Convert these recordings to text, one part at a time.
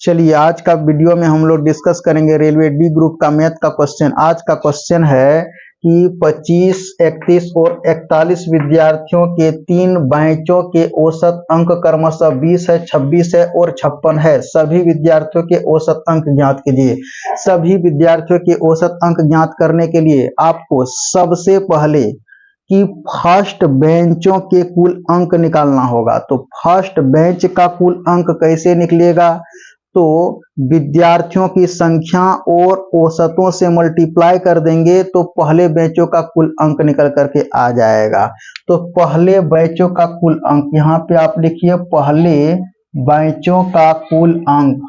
चलिए आज का वीडियो में हम लोग डिस्कस करेंगे रेलवे डी ग्रुप का मैथ का क्वेश्चन। आज का क्वेश्चन है कि 25, 31 और 41 विद्यार्थियों के 3 बैचों के औसत अंक क्रमशः 20 है, 26 है और 56 है। सभी विद्यार्थियों के औसत अंक ज्ञात कीजिए। सभी विद्यार्थियों के औसत अंक ज्ञात करने के लिए आपको सबसे पहले कि फर्स्ट बेंचों के कुल अंक निकालना होगा। तो फर्स्ट बेंच का कुल अंक कैसे निकलेगा? तो विद्यार्थियों की संख्या और औसतों से मल्टीप्लाई कर देंगे तो पहले बैचों का कुल अंक निकल करके आ जाएगा। तो पहले बैचों का कुल अंक यहाँ पे आप लिखिए, पहले बैचों का कुल अंक,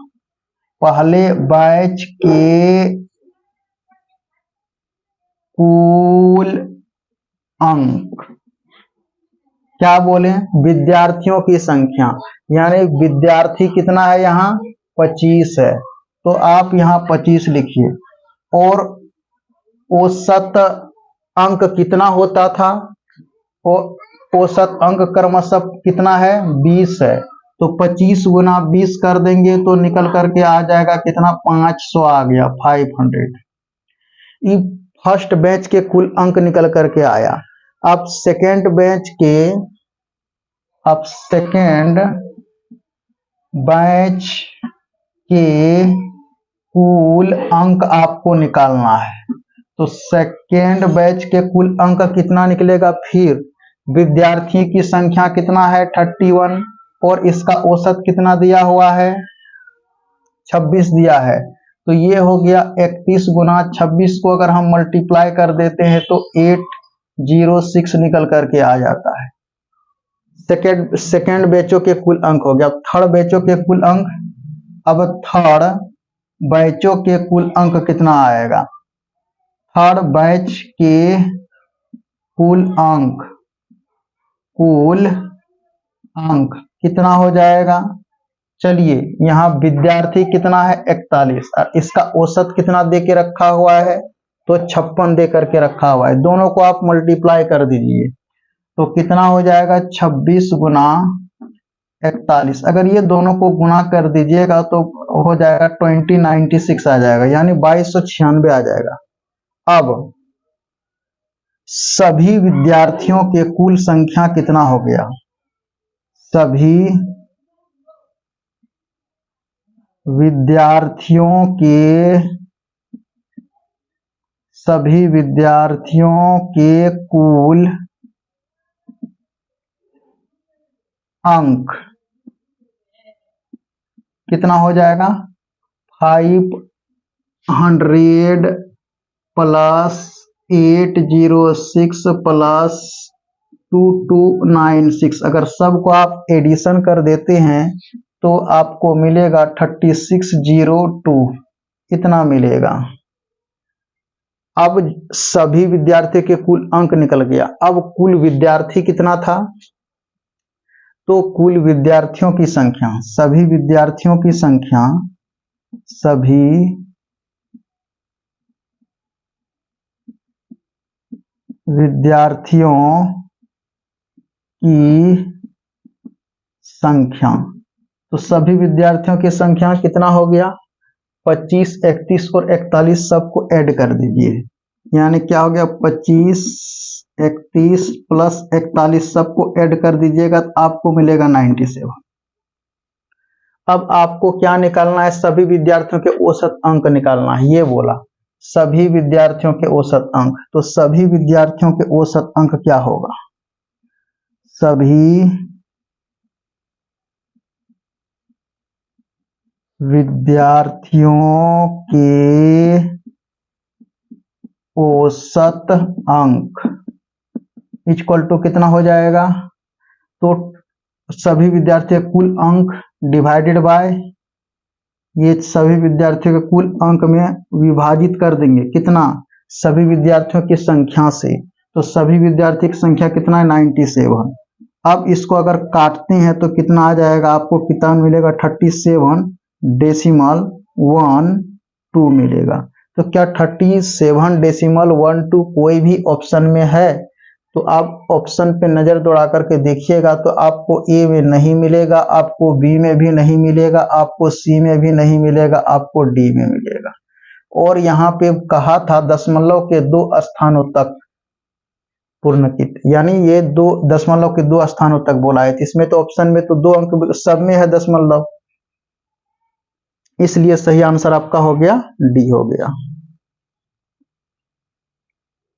पहले बैच के कुल अंक क्या बोले? विद्यार्थियों की संख्या, यानी विद्यार्थी कितना है यहाँ? 25 है, तो आप यहाँ 25 लिखिए। और औसत अंक कितना होता था? औसत अंक क्रमशः कितना है? 20 है, तो 25 गुना 20 कर देंगे तो निकल करके आ जाएगा कितना? 500 आ गया, 500। ये फर्स्ट बैच के कुल अंक निकल करके आया। अब सेकेंड बैच के, अब सेकेंड बैच के कुल अंक आपको निकालना है। तो सेकेंड बैच के कुल अंक कितना निकलेगा? फिर विद्यार्थी की संख्या कितना है? 31, और इसका औसत कितना दिया हुआ है? 26 दिया है। तो ये हो गया 31 गुना 26 को अगर हम मल्टीप्लाई कर देते हैं तो 806 निकल करके आ जाता है। सेकेंड बैचों के कुल अंक हो गया। थर्ड बैचों के कुल अंक, अब थर्ड बैचों के कुल अंक कितना आएगा? थर्ड बैच के कुल अंक, कुल अंक कितना हो जाएगा? चलिए, यहाँ विद्यार्थी कितना है? 41, और इसका औसत कितना दे के रखा हुआ है? तो 56 दे करके रखा हुआ है। दोनों को आप मल्टीप्लाई कर दीजिए तो कितना हो जाएगा? 26 गुना 41। अगर ये दोनों को गुना कर दीजिएगा तो हो जाएगा 2096 आ जाएगा, यानी 2296 आ जाएगा। अब सभी विद्यार्थियों के कुल संख्या कितना हो गया? सभी विद्यार्थियों के कुल अंक कितना हो जाएगा? 500 प्लस 806 प्लस 2296। अगर सबको आप एडिशन कर देते हैं तो आपको मिलेगा 3602, इतना मिलेगा। अब सभी विद्यार्थी के कुल अंक निकल गया। अब कुल विद्यार्थी कितना था? तो कुल विद्यार्थियों की संख्या, सभी विद्यार्थियों की संख्या, सभी विद्यार्थियों की संख्या, तो सभी विद्यार्थियों की संख्या कितना हो गया? 25, 31 और 41 सबको ऐड कर दीजिए, यानी क्या हो गया? 25, 31 प्लस 41 सबको ऐड कर दीजिएगा तो आपको मिलेगा 97। अब आपको क्या निकालना है? सभी विद्यार्थियों के औसत अंक निकालना है। ये बोला सभी विद्यार्थियों के औसत अंक, तो सभी विद्यार्थियों के औसत अंक क्या होगा? सभी विद्यार्थियों के औसत अंक इक्वल टू कितना हो जाएगा? तो सभी विद्यार्थियों के कुल अंक डिवाइडेड बाय, ये सभी विद्यार्थियों के कुल अंक में विभाजित कर देंगे कितना? सभी विद्यार्थियों की संख्या से। तो सभी विद्यार्थी की संख्या कितना है? 97। अब इसको अगर काटते हैं तो कितना आ जाएगा? आपको कितना मिलेगा? 37.12 मिलेगा। तो क्या 37.12 कोई भी ऑप्शन में है? तो आप ऑप्शन पे नजर दौड़ा करके देखिएगा तो आपको ए में नहीं मिलेगा, आपको बी में भी नहीं मिलेगा, आपको सी में भी नहीं मिलेगा, आपको डी में मिलेगा। और यहाँ पे कहा था दशमलव के 2 स्थानों तक पूर्णकित, यानी ये 2 दशमलव के 2 स्थानों तक बोला है। इसमें तो ऑप्शन में तो 2 अंक सब में है दशमलव, इसलिए सही आंसर आपका हो गया डी हो गया।